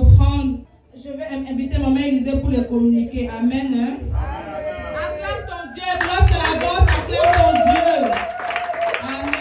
offrandes. Je vais inviter maman Élisée pour les communiquer. Amen. Hein? Acclame ton Dieu. Lorsque la voix acclame ton Dieu. Amen.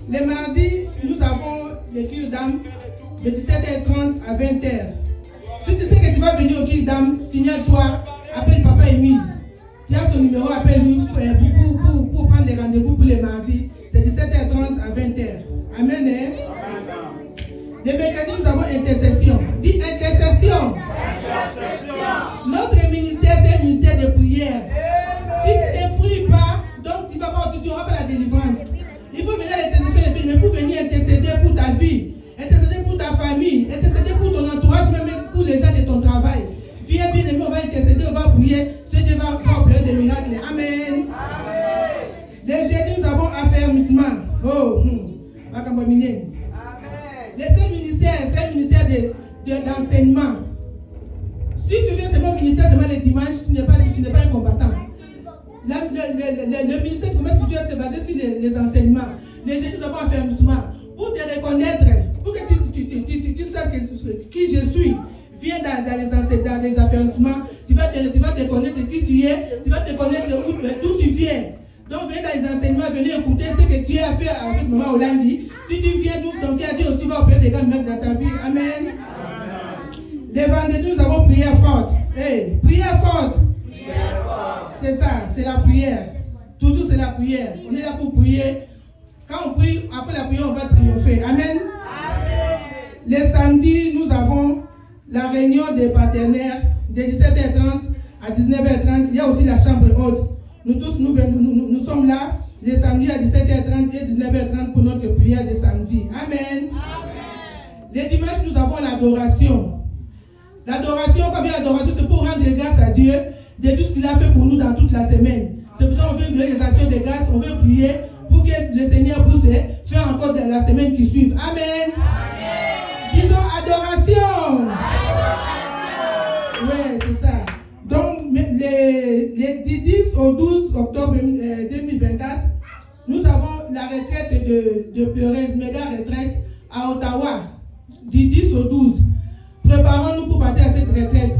Le mardi, nous avons les cures d'âme de 17h30 à 20h. Si tu sais que tu vas venir au cure d'âme, signale-toi, appelle Papa Émile. Tu as son numéro, appelle-lui pour prendre les rendez-vous pour les mardis. C'est 17h30 à 20h. Amen. Hein? Le mercredi, nous avons intercession. Dis intercession. Notre ministère, c'est un ministère de prière. Si tu ne pries pas, donc tu n'auras pas la délivrance. Il faut venir à l'intercession, mais pour venir intercéder pour ta vie, intercéder pour ta famille, intercéder pour ton entourage, même pour les gens de ton travail. Viens bien aimé, on va intercéder, on va prier, c'est Dieu va opérer des miracles. Amen. Les jeudis, nous avons affermissement. Le seul ministère, c'est un ministère d'enseignement. Si tu viens seulement au ministère, seulement les dimanches, tu n'es pas un combattant. Le ministère du commerce spirituel se basé sur les enseignements. Les jeunes, nous avons affermissement. Pour te reconnaître, pour que tu saches qui je suis, viens dans les affermissements. Tu vas te connaître qui tu es, tu vas te connaître d'où tu viens. Donc viens dans les enseignements, venez écouter ce que tu as fait avec Maman Olandi. Si tu viens d'où ton Dieu a dit aussi, va opérer des gars mettre dans ta vie. Amen. Les vendredis, nous avons prière forte. Hey, prière forte. C'est ça, c'est la prière. Toujours c'est la prière. On est là pour prier. Quand on prie, après la prière, on va triompher. Amen. Les samedis, nous avons la réunion des partenaires de 17h30 à 19h30. Il y a aussi la chambre haute. Nous tous, nous sommes là les samedis à 17h30 et 19h30 pour notre prière de samedi. Amen. Les dimanches, nous avons l'adoration. L'adoration, comme l'adoration, c'est pour rendre grâce à Dieu de tout ce qu'il a fait pour nous dans toute la semaine. C'est pour ça qu'on veut donner les actions de grâce, on veut prier pour que le Seigneur puisse faire encore dans la semaine qui suit. Amen. Disons adoration. Oui, c'est ça. Donc, les 10 au 12 octobre 2024, nous avons la retraite de Pleurez, méga retraite à Ottawa, du 10 au 12. Préparons-nous pour partir à cette retraite.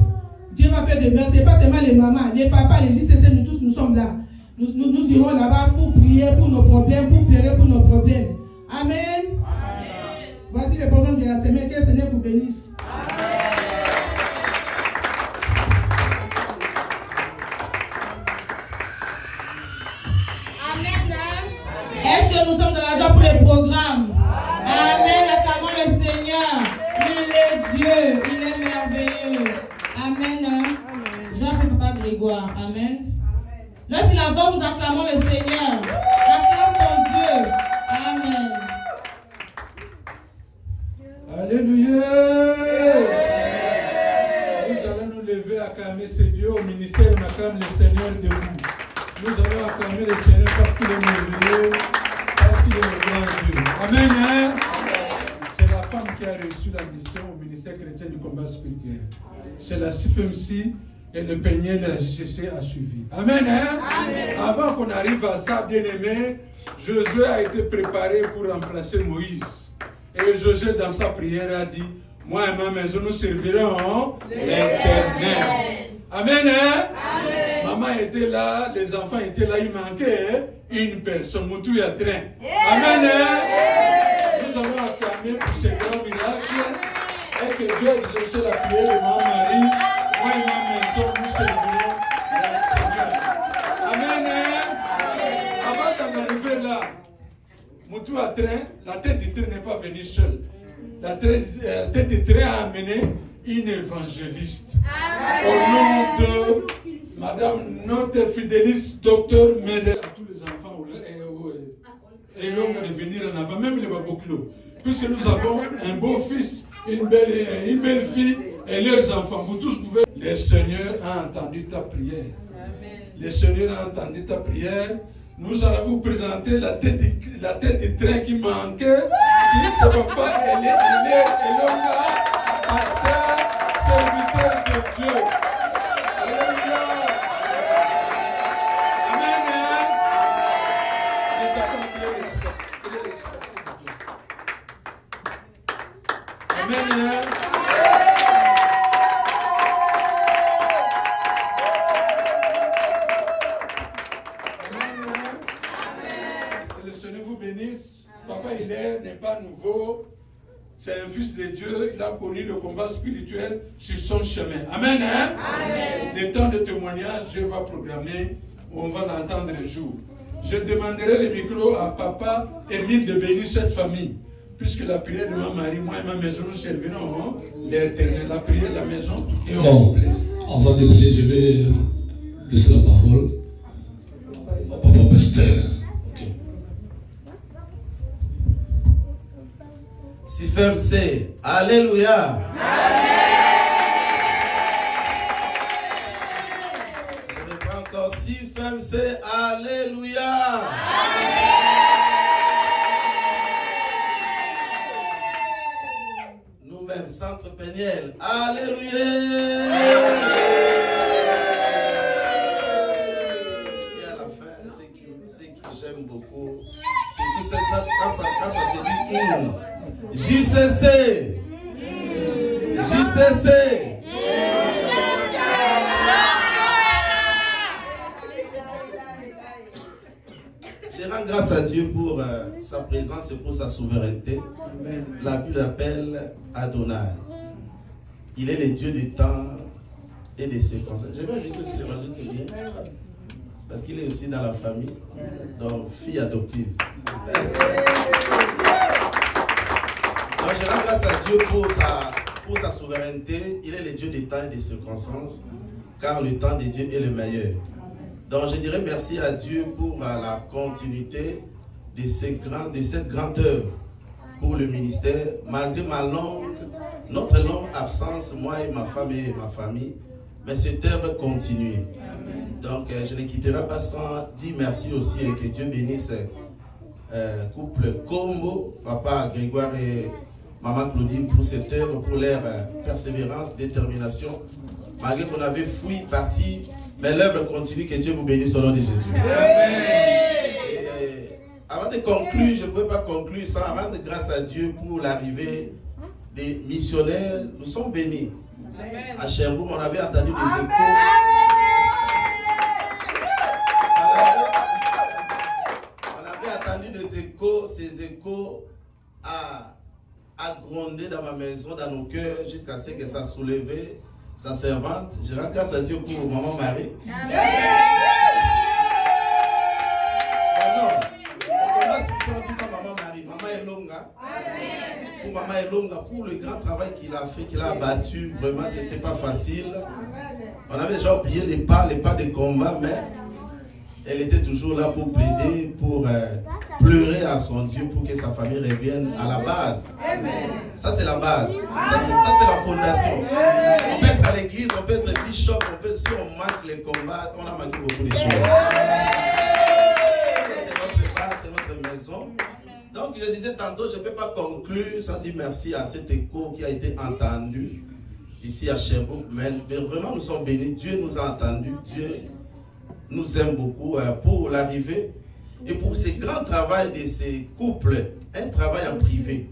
Dieu va faire de merveilles. Ce n'est pas seulement les mamans, les papas, les JCC, nous tous, nous sommes là. Nous irons là-bas pour prier pour nos problèmes, pour pleurer pour nos problèmes. Amen. Voici le programme de la semaine. Que le Seigneur vous bénisse. Amen. Est-ce que nous sommes dans la joie pour les programmes? Amen. Acclamons le Seigneur. Il est Dieu. Il est merveilleux. Amen. Je vais appeler Papa Grégoire. Amen. Lorsqu'il avance, nous acclamons le Seigneur. Acclame ton Dieu. Amen. Alléluia. Nous allons nous lever à acclamer ce Dieu. Au ministère, on acclame le Seigneur debout. Nous allons acclamer le Seigneur parce qu'il est merveilleux, parce qu'il est le grand Dieu. Amen. Hein? C'est la femme qui a reçu la mission au ministère chrétien du combat spirituel. C'est la CFMC et le peigneur de la JCC a suivi. Amen. Hein? Amen. Avant qu'on arrive à ça, bien aimé, Josué a été préparé pour remplacer Moïse. Et Josué, dans sa prière, a dit, moi et ma maison, nous servirons l'Éternel. Amen. Hein? Amen. Maman était là, les enfants étaient là, il manquait une personne. Moutou ya train. Amen. Hein? Nous allons acclamer pour ce grand miracle. Et que Dieu exauce la prière de ma Marie. Moi et ma maison, nous servirons le Seigneur. Amen. Hein? Avant d'en arriver là, Moutou à train, la tête du train n'est pas venue seule. La tête du train a amené une évangéliste. Amen. Au nom de Madame notre fidéliste docteur Mele, à tous les enfants et l'homme de venir en avant, même les baboclos. Puisque nous avons un beau fils, une belle fille et leurs enfants. Vous tous pouvez. Le Seigneur a entendu ta prière. Le Seigneur a entendu ta prière. Nous allons vous présenter la tête du train qui manquait. Qui ne va pas, elle est là, pasteur, serviteur de Dieu. Alléluia. Amen. Les enfants, créez l'espace. Amen. Que le Seigneur vous bénisse. Papa Hilaire n'est pas nouveau. C'est un fils de Dieu. Il a connu le combat spirituel sur son chemin. Amen. Amen. Les temps de témoignage, Dieu va programmer. On va l'entendre un jour. Je demanderai le micro à papa Émile de bénir cette famille. Puisque la prière de ma mari, moi et ma maison, nous servirons l'Éternel. La prière de la maison et on complet. Avant de prier, je vais laisser la parole à papa pasteur. Si femme c'est, alléluia. Je ne pas encore. Si femme c'est, alléluia. Nous-mêmes, Centre Péniel, alléluia. Et à la fin, ce qui j'aime beaucoup, c'est tout ça, quand ça se dit JCC. Je rends grâce à Dieu pour sa présence et pour sa souveraineté. La Bible l'appelle Adonai. Il est le Dieu du temps et des circonstances. Je vais inviter aussi l'évangile, c'est bien. Parce qu'il est aussi dans la famille. Donc, fille adoptive. Alors, je rends grâce à Dieu pour sa souveraineté. Il est le Dieu des temps et des circonstances, car le temps de Dieu est le meilleur. Donc, je dirais merci à Dieu pour la continuité de cette grande œuvre pour le ministère. Malgré notre longue absence, moi et ma femme et ma famille, mais cette œuvre continue. Donc, je ne quitterai pas sans dire merci aussi et que Dieu bénisse couple Combo, papa Grégoire et maman Claudine pour cette œuvre, pour leur persévérance, détermination. Malgré qu'on avait fui, parti, mais l'œuvre continue. Que Dieu vous bénisse au nom de Jésus. Avant de conclure, je ne peux pas conclure sans rendre grâce à Dieu pour l'arrivée des missionnaires. Nous sommes bénis. Amen. À Sherbrooke, on avait entendu des échos. On avait entendu des échos, ces échos à gronder dans ma maison, dans nos cœurs, jusqu'à ce que ça soulevait sa servante. Je rends grâce à Dieu pour maman Marie. Amen. Pour maman Elonga, pour le grand travail qu'il a fait, qu'il a abattu, vraiment c'était pas facile. On avait déjà oublié les pas de combat, mais elle était toujours là pour plaider, pour pleurer à son Dieu pour que sa famille revienne à la base. Ça c'est la base, ça c'est la fondation. On peut être à l'église, on peut être bishop, si on manque les combats, on a manqué beaucoup de choses. C'est notre base, c'est notre maison. Donc je disais tantôt, je ne peux pas conclure sans dire merci à cet écho qui a été entendu ici à Sherbrooke. Mais vraiment nous sommes bénis, Dieu nous a entendus, Dieu nous aime beaucoup pour l'arrivée et pour ce grand travail de ces couples, un travail en privé,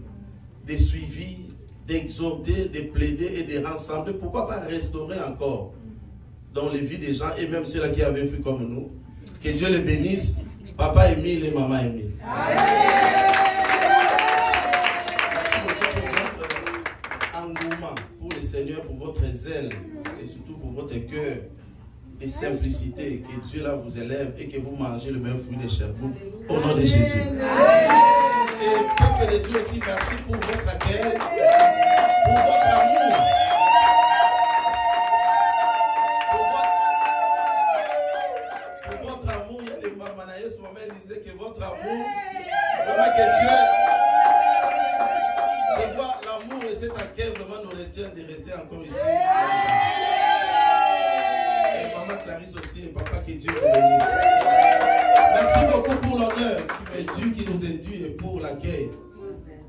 de suivi, d'exhorter, de plaider et de rassembler. Pourquoi pas restaurer encore dans les vies des gens et même ceux-là qui avaient vu comme nous. Que Dieu les bénisse, papa Émile et maman Émile. Pour le Seigneur, pour votre zèle et surtout pour votre cœur et simplicité. Que Dieu là vous élève et que vous mangez le même fruit de Sherbrooke au nom de Jésus. Et peuple de Dieu aussi, merci pour votre accueil, pour votre amour. Pour votre amour, il y a des mamanaïs, ce moment, ils disaient que votre amour, vraiment que Dieu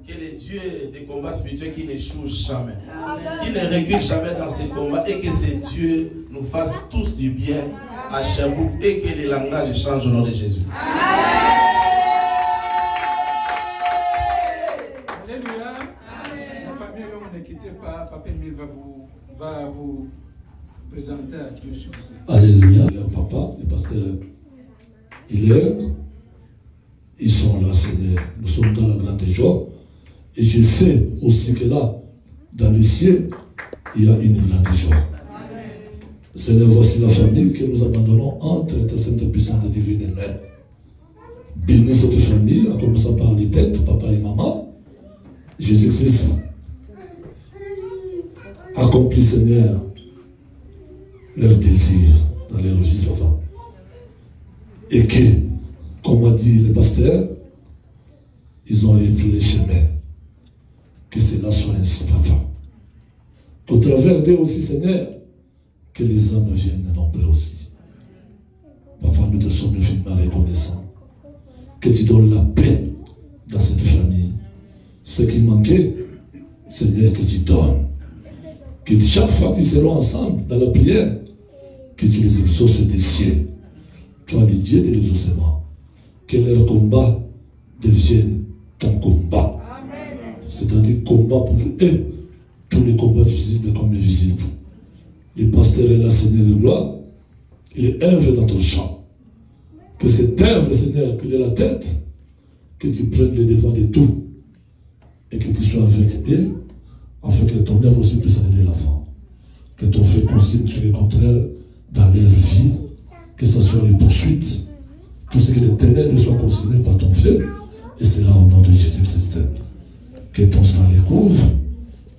que le Dieu des combats spirituels qui n'échoue jamais, qui ne recule jamais dans ses combats, et que ce Dieu nous fasse tous du bien à Sherbrooke et que les langages changent au nom de Jésus. Alléluia. La famille, ne quittez pas. Papa Emile va vous présenter à Dieu. Alléluia. Le papa, le pasteur Hilaire, ils sont là, Seigneur. Nous sommes dans la grande joie. Et je sais aussi que là, dans le ciel, il y a une grande joie. Seigneur, voici la famille que nous abandonnons entre ta sainte puissante et divine mère. Bénis cette famille, en commençant par les têtes, papa et maman. Jésus-Christ, accomplis, Seigneur, leur désir dans leur vie, papa. Et que, comme a dit le pasteur, ils ont refait les chemins. Que cela soit ainsi, papa. Qu'au travers d'eux aussi, Seigneur, que les âmes viennent nombreux aussi. Papa, nous te sommes infiniment reconnaissants. Que tu donnes la paix dans cette famille. Ce qui manquait, Seigneur, que tu donnes. Que chaque fois qu'ils seront ensemble dans la prière, que tu les exauces des cieux. Toi, le Dieu de l'exaucement. Que leur combat devienne ton combat. C'est-à-dire combat pour vous et tous les combats visibles comme invisibles. Le pasteur est là, Seigneur de gloire. Il est œuvre dans ton champ. Que cette œuvre, Seigneur, qu'il ait la tête, que tu prennes le devant de tout. Et que tu sois avec eux, afin que ton œuvre aussi puisse aller l'avant. Que ton fait consigne sur le contraire dans leur vie. Que ce soit les poursuites. Tout ce qui est ténèbres soit consigné par ton feu. Et c'est là au nom de Jésus-Christ. Que ton sang les couvre.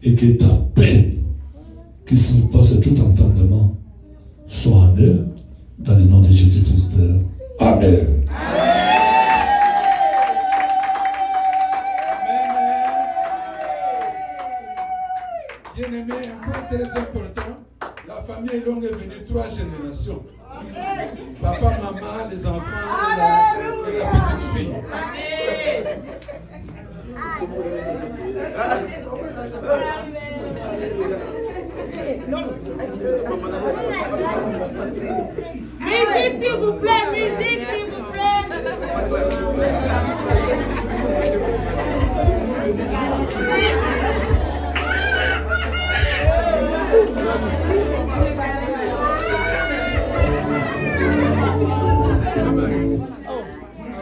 Et que ta paix, qui surpasse tout entendement, soit en eux, dans le nom de Jésus-Christ. Amen. Bien-aimé, un point très important, la famille longue est venue 3 générations. Papa, maman, les enfants et la petite fille. Musique s'il vous plaît, musique s'il vous plaît.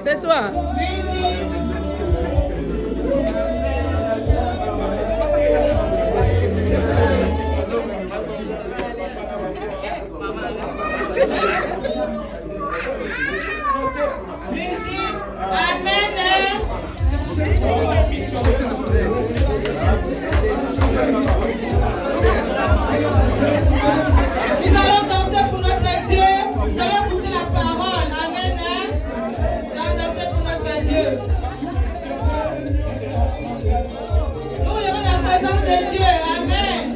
C'est toi. Nous allons danser pour notre Dieu. Nous allons écouter la parole. Amen. Nous allons danser pour notre Dieu. Nous voulons la présence de Dieu. Amen.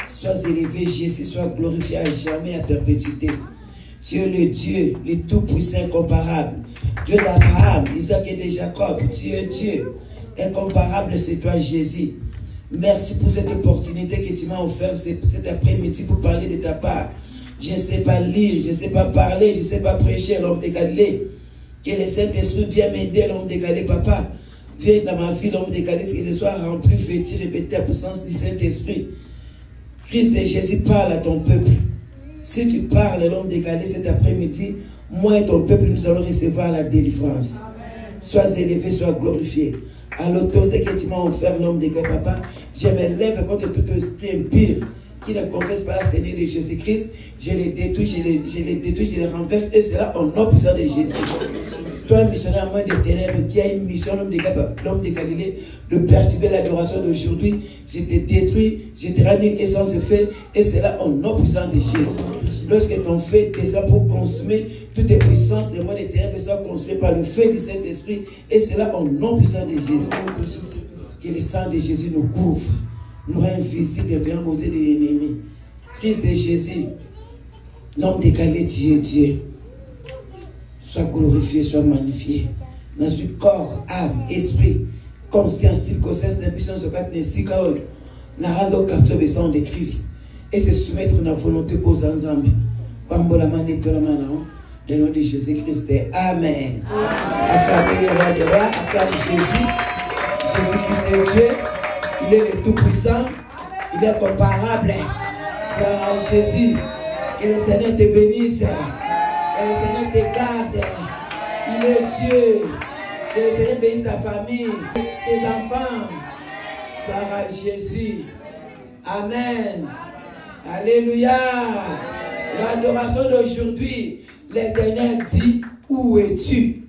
Sois élevé, Jésus, sois glorifié à jamais, à perpétuité. Tu es le Dieu, le tout-puissant, incomparable. Dieu d'Abraham, Isaac et de Jacob. Tu es Dieu, incomparable, c'est toi, Jésus. Merci pour cette opportunité que tu m'as offerte cet après-midi pour parler de ta part. Je ne sais pas lire, je ne sais pas parler, je ne sais pas prêcher, l'homme de Galilée. Que le Saint-Esprit vienne m'aider, l'homme de Galilée, papa. Viens dans ma vie, l'homme de Galilée, que je sois rempli, vêtu, répété, à puissance du Saint-Esprit. Christ et Jésus parle à ton peuple. Si tu parles, l'homme de Galilée, cet après-midi, moi et ton peuple, nous allons recevoir la délivrance. Amen. Sois élevé, sois glorifié. À l'autorité que tu m'as offert, l'homme de Galilée, papa, je me lève contre tout esprit impur qui ne confesse pas la Seigneur de Jésus-Christ. Je les détruis, je les renverse, et c'est là au nom puissant de Jésus. Toi, missionnaire, moi des ténèbres, qui a une mission, l'homme de Galilée, de perturber l'adoration d'aujourd'hui, je te détruis, je te rends une essence de feu, et c'est là au nom puissant de Jésus. Lorsque ton feu descend pour consumer, toutes les puissances des mots des ténèbres soient consumées par le feu du Saint-Esprit, et c'est là au nom puissant de Jésus. Que le sang de Jésus nous couvre, nous rend invisibles et viens beauté de l'ennemi. Christ de Jésus, l'homme de Galilée, tu es Dieu. Sois glorifié, sois magnifié. Dans ce corps, âme, esprit, conscience, circonstance, d'ambition, ce quatre ainsi que nous rendons capture le sang de Christ et se soumettre à la volonté aux ensemble. Pambola mane de la main, le nom de Jésus-Christ. Amen. Acclamez le roi des rois, acclamez Jésus. Jésus-Christ est Dieu, il est le tout-puissant, il est comparable. Car Jésus, Que le Seigneur te bénisse. Que le Seigneur te garde. Il est Dieu. Que le Seigneur bénisse ta famille, tes enfants. Par Jésus. Amen. Alléluia. L'adoration d'aujourd'hui, l'Éternel dit, où es-tu?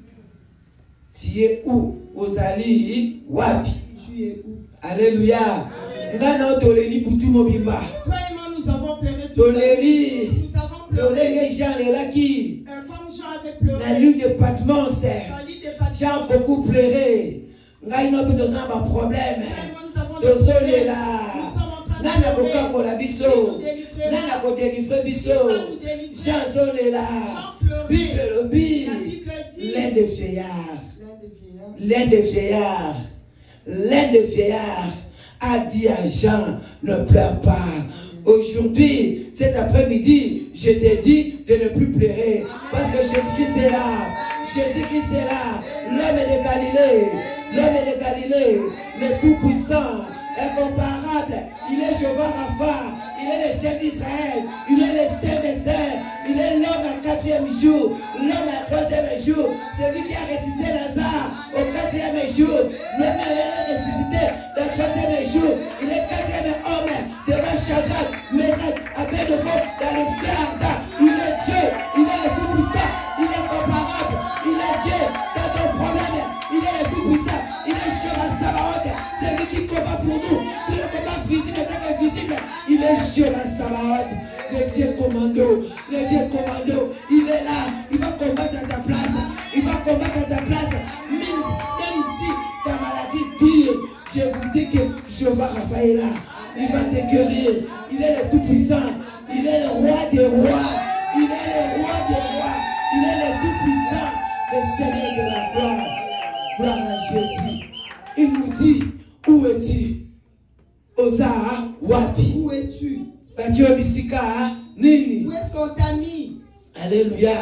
Tu es où? Ozali wapi? Tu es où? Alléluia. Ngana toleli butu mobimba. Toi et moi, nous avons pleuré tout Toleli. Nous avons pleuré. Les gens les là qui. Comme Jean avait pleuré. La lune de Patmos. La lune de Patmos. J'ai beaucoup pleuré. Ngana peut donner un problème. Désolé là. Nana koka kola biso. Nana ko délivrer biso. Jean Zolé là. Bible lobby. L'un des vieillards. L'un des vieillards. L'un des vieillards a dit à Jean, ne pleure pas. Aujourd'hui, cet après-midi, je te dis de ne plus pleurer. Parce que Jésus-Christ est là. Jésus-Christ est là. L'homme de Galilée. L'homme de Galilée. Le Tout-Puissant. Incomparable. Il est Jéhovah Rapha. Il est le Saint d'Israël. Il est le Saint des Saints. Il est l'homme à 4e jour. L'homme à 3e jour. Celui qui a ressuscité Lazare au 4e jour. L'homme a ressuscité le 3e jour. Il est 4e homme devant Shadrach, Meshach, Abednego dans le feu ardent. Il est Dieu. Il est le Tout-Puissant. Il est comparable. Il est Dieu. Dans ton problème, il est le Tout-Puissant. Il est Jéhovah Sabaoth. C'est lui qui combat pour nous. Tout le combat physique est invisible. Il est Jéhovah Sabaoth. Le Dieu commando. Le Dieu commando. Il est là. Il va combattre à ta place. Il va combattre à ta place. Même si ta maladie dure, je vous dis que Jéhovah Rapha est là. Il va te guérir. Il est le Tout-Puissant. Il est le roi des rois. Il est le roi des rois. Il est le Tout-Puissant. Le Seigneur de la gloire. Gloire à Jésus. Il nous dit, où es-tu? Oza wapi? Où es-tu? Batio bisika nini? Où est-ce qu'on t'a mis? Alléluia.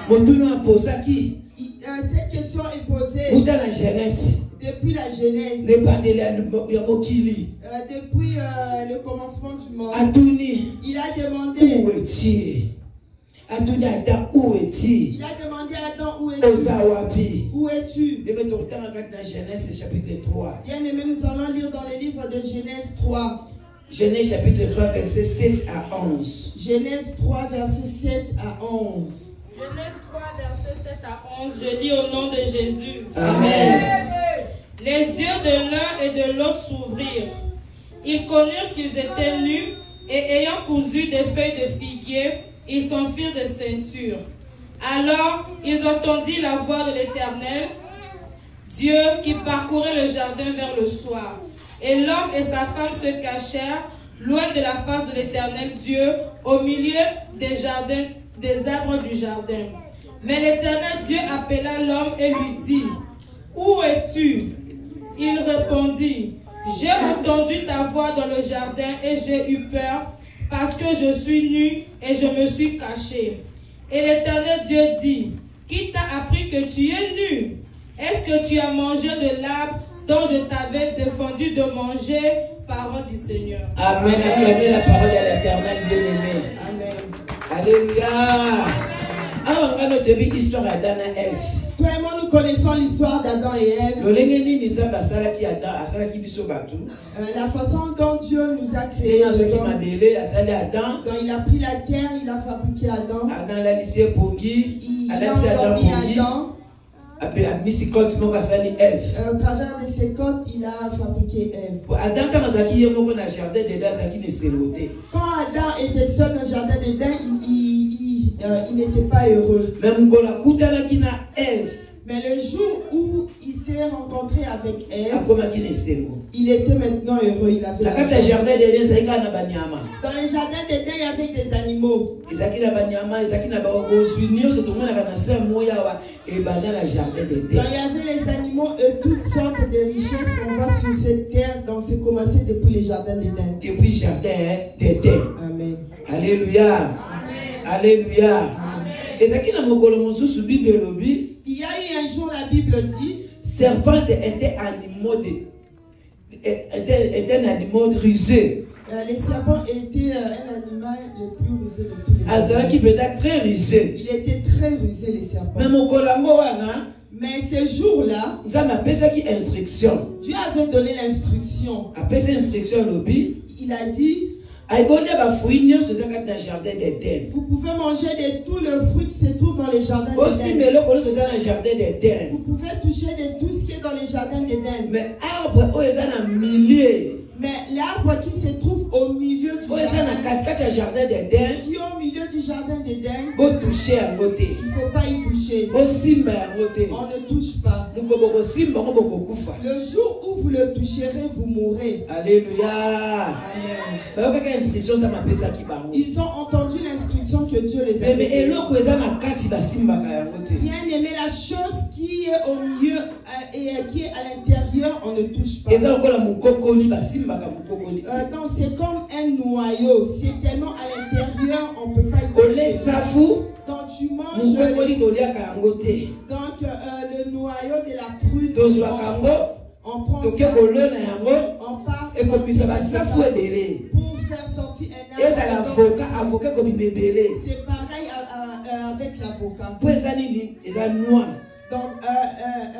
Motuno aposaki. Cette question est posée Où dans la jeunesse? depuis la Genèse. Ne pas de mokili. Depuis le commencement du monde. Atuni. Il a demandé. Où es-tu? Atuni Adam, où es-tu? Il a demandé à Adam, où es-tu? Oza wapi? Où es-tu? De mettre au temps dans la Genèse chapitre 3. Bien aimé, nous allons lire dans le livre de Genèse 3. Genèse chapitre 3, verset 7 à 11. Genèse 3, verset 7 à 11. Genèse 3, verset 7 à 11. Je lis au nom de Jésus. Amen. Les yeux de l'un et de l'autre s'ouvrirent. Ils connurent qu'ils étaient nus et ayant cousu des feuilles de figuier, ils s'enfirent des ceintures. Alors ils entendirent la voix de l'Éternel, Dieu qui parcourait le jardin vers le soir. Et l'homme et sa femme se cachèrent loin de la face de l'Éternel Dieu, au milieu des jardins, des arbres du jardin. Mais l'Éternel Dieu appela l'homme et lui dit, où es-tu? Il répondit, j'ai entendu ta voix dans le jardin et j'ai eu peur parce que je suis nu et je me suis caché. Et l'Éternel Dieu dit, qui t'a appris que tu es nu? Est-ce que tu as mangé de l'arbre dont je t'avais défendu de manger? Parole du Seigneur. Amen. Acclamez la parole de l'Éternel bien-aimé. Amen. Alléluia. Alors, on a notre histoire d'Adam et Ève. Toi et moi, nous connaissons l'histoire d'Adam et Ève. La façon dont Dieu nous a créés. Quand il a pris la terre, il a fabriqué Adam. Il a endormi Adam. Au travers de ses côtes, il a fabriqué Ève. Quand Adam était seul dans le jardin d'Éden, il n'était pas heureux. Mais le jour où il s'est rencontré avec Ève, il était maintenant heureux. Il avait dans le jardin d'Éden, il y avait des animaux. Il y avait les animaux et toutes sortes de richesses qu'on voit sur cette terre. Donc c'est commencé depuis le jardin d'Éden. Depuis le jardin d'Éden. Amen. Alléluia. Amen. Alléluia. Et ça qui n'a pas il y a eu un jour, la Bible dit, serpent était un animal rusé. Les serpents étaient un animal le plus rusé de tous les Azara qui peut être très rusé. Il était très rusé, les serpents. Mais mon colango wana, Mais ces jours-là, nous avons appelé ça qui instruction. Dieu avait donné l'instruction. Appelé ça instruction lobby. Il a dit, vous vous pouvez manger de tous les fruits qui se trouvent dans les jardins aussi d'Éden. vous Vous pouvez toucher de tout ce qui est dans les jardins d'Éden. mais arbre oh ils ont un millier. Mais l'arbre qui se trouve au milieu du Oh ils ont un jardin d'Éden. qui est au milieu du jardin d'Éden, Vous touchez un côté. il ne faut pas y toucher. Aussi mais un côté. On ne touche pas. Nous comme aussi mais on beaucoup kufa. Le jour où vous le toucherez, vous mourrez. Alléluia. Amen. Bah quelle instruction ça m'appelle ça qui parle. Ils ont entendu l'instruction que Dieu les a Mais donnée. eloko ils ont un kati basimba ka côté. Bien aimé, la chose qui est au milieu et qui est à l'intérieur, on ne touche pas. Ils ont encore mon cocoli basimba ka mon cocoli. Non, c'est comme un noyau. C'est tellement à l'intérieur, on ne peut pas y Olé toucher. safou. Donc tu Mon manges cocoli tolia ka ngote. donc, le noyau de la prune. Tozwa kango. On prend Toke ça, kolona yango. on part Et comme ça va safu ebele. pour faire sortir un Et ça arbre. avocat comme bébélé. C'est pareil avec l'avocat. Pour les années ils ont noir. Donc,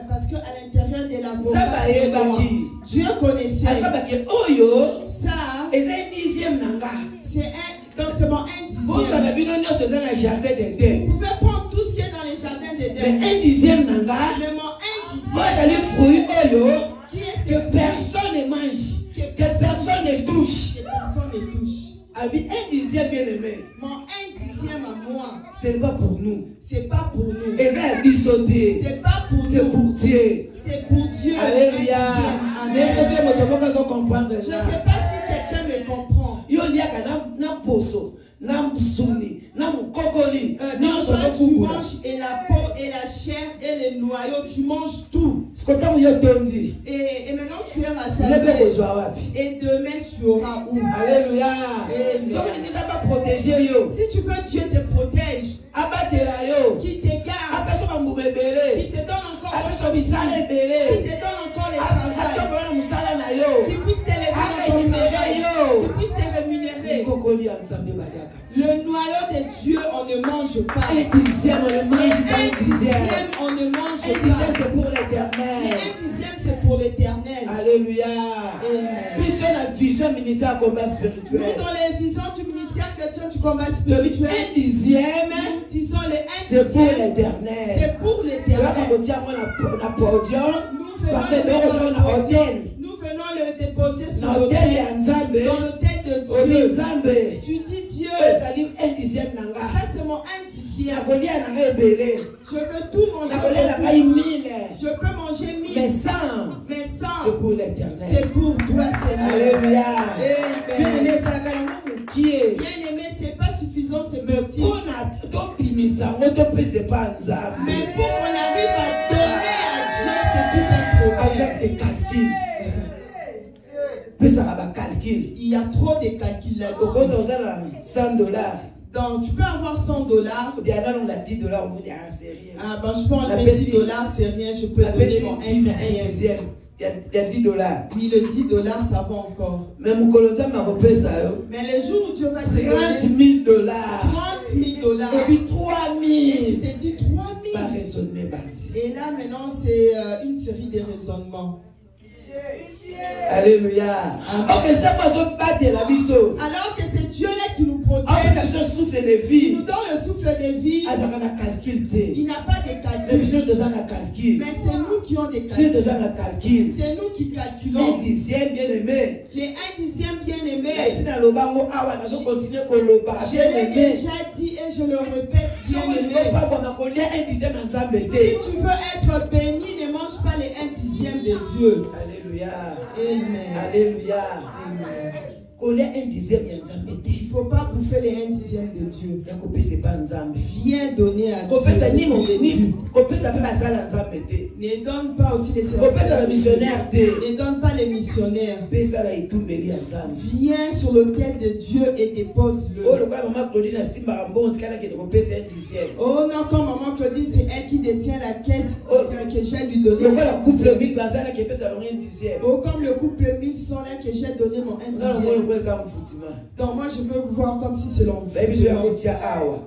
parce qu'à l'intérieur de l'avocat, Ça va c'est y noir. Dieu connaissait Alors que oyo. ça. Et c'est 10e nanga. C'est donc seulement un Bon ça dixième. n'a bien non c'est un jardin d'Éden. Vous pouvez prendre tout ce qui est dans les jardins Mais d'Éden. un 10e nanga. Seulement un Moi ça les dixième. fruits oyo. Qui est Que personne ne mange, que personne ne touche. Que personne ne touche. Avec un 10e bien aimé, Mon un dixième à moi, c'est pas pour nous. c'est pas pour nous. Et ça a bissoté. C'est pas pour C'est nous. pour Dieu. C'est pour Dieu. Alléluia. Un Mais dixième. je vais me comprendre Je ne sais déjà. pas si quelqu'un me comprend. Yo liaka na poso, na musuni, na mukokoli, na Quand soso tu kubula. manges et la peau et la chair et les noyaux, tu manges tout. Sikotamu yo tondi. Et maintenant tu es Lebe rassasié. kozwa wapi. Et demain tu auras où? Alléluia. Amen. Soki ni pas protéger yo. Si tu veux, Dieu te protège, Abatela yo. qui t'égare, Apeso bambu qui bebele. te donne encore Apeso le bisala qui ebele. te donne encore les travail, Atobona musala na yo. qui puisse t'élever dans ton travail, qui puisse te rémunérer. Kokoli ya nzambe baliaka. Le noyau de Dieu, on ne mange pas. Un dixième, on le Et mange pas un un dixième. dixième, on ne mange Un dixième, pas. c'est pour Et l'éternel. un dixième, c'est pour l'éternel. Alléluia. Amen. Puis sur la vision ministère combat Nous, spirituel. dans les visions du ministère chrétien du combat Un spirituel, dixième, nous disons les un c'est pour dixième, l'éternel. c'est pour Tu vas l'éternel. continuer la podium. Nous Parce venons que le nous mettre sommes dans dans l'hôtel. nous venons le déposer sur Dans l'hôtel, il y a l'autel, Nzambe. dans l'autel de Au Dieu. Nzambe. Tu dis Dieu, Ça dit un dixième nanga. ça c'est mon un dixième. Nakolia nanga ebele. Je veux tout manger. Nakolia nanga beaucoup. 1000. Je peux manger Mais 1000, 100, mais c'est 100, pour l'éternel. c'est pour toi, Seigneur. Alléluia. Amen. Qui est Bien aimé, c'est pas suffisant, c'est mais petit. pour toprimisa ngo topesa pa nzambe Mais pour qu'on arrive à donner à Dieu, c'est tout un problème. avec des calculs pesaka bacalcul Il y a trop de calculs là-dessus. okoza ozala $100 Donc, tu peux avoir $100. bien nalonga $10 on vous dit ah c'est rien Ah, ben, je peux enlever $10, c'est rien. Je peux donner mon un dixième. il y a $10 Oui, le $10, ça va encore. mais mokolo nzambe akopesa yo Mais le jour où Dieu va te donner $30,000 $30,000, et puis et tu 3,000 te dis 3 000. par raisonnement bâti. Et là, maintenant, c'est une série de raisonnements. Alléluia. Ok, nzambe azobatela biso Alors que c'est Dieu-là qui nous apesa protège, biso souffle de qui vie nous donne le souffle de vie. azalaka na calcul te Il n'a pas de mais calcul. biso toza na calcul Mais c'est nous qui avons des biso calculs. toza na calcul C'est nous qui un calculons. dixième bien aimé Les 1 dixième bien esi aimés. naloba ngo awa nazokontinue koloba Je bien l'ai aimé déjà dit et je le répète, bien soki aimé. olingi opabwama kolia un dixième ya nzambe Si te tu veux être béni, ne mange pas les 1 dixième de Dieu. alléluia Amen. alléluia Amen. kolia un dixième ya nzambe te Il ne faut pas bouffer les 1 dixième de Dieu. ya kopesa epa nzambe Viens donner à Dieu. kopesa ce qu'il est dû. kopesa mpe basala nzambe te Ne donne pas aussi les kopesa serviteurs. bamissionnaire te Ne donne pas les missionnaires. pesa na etumbeli ya nzambe Viens sur l'autel de Dieu et oyo dépose-le. lokola mama claudine asimbaka mbongo tikala kende kopesa un dixième Oh non, comme maman Claudine, c'est elle qui détient la caisse que j'ai lui donné. lokola le couple dixième. 1000 bazalaki epesa bango un dixième Oh, comme le couple 1000 sont là que j'ai donné mon 1 dixième. Donc moi je veux vous voir comme si c'est l'enfant.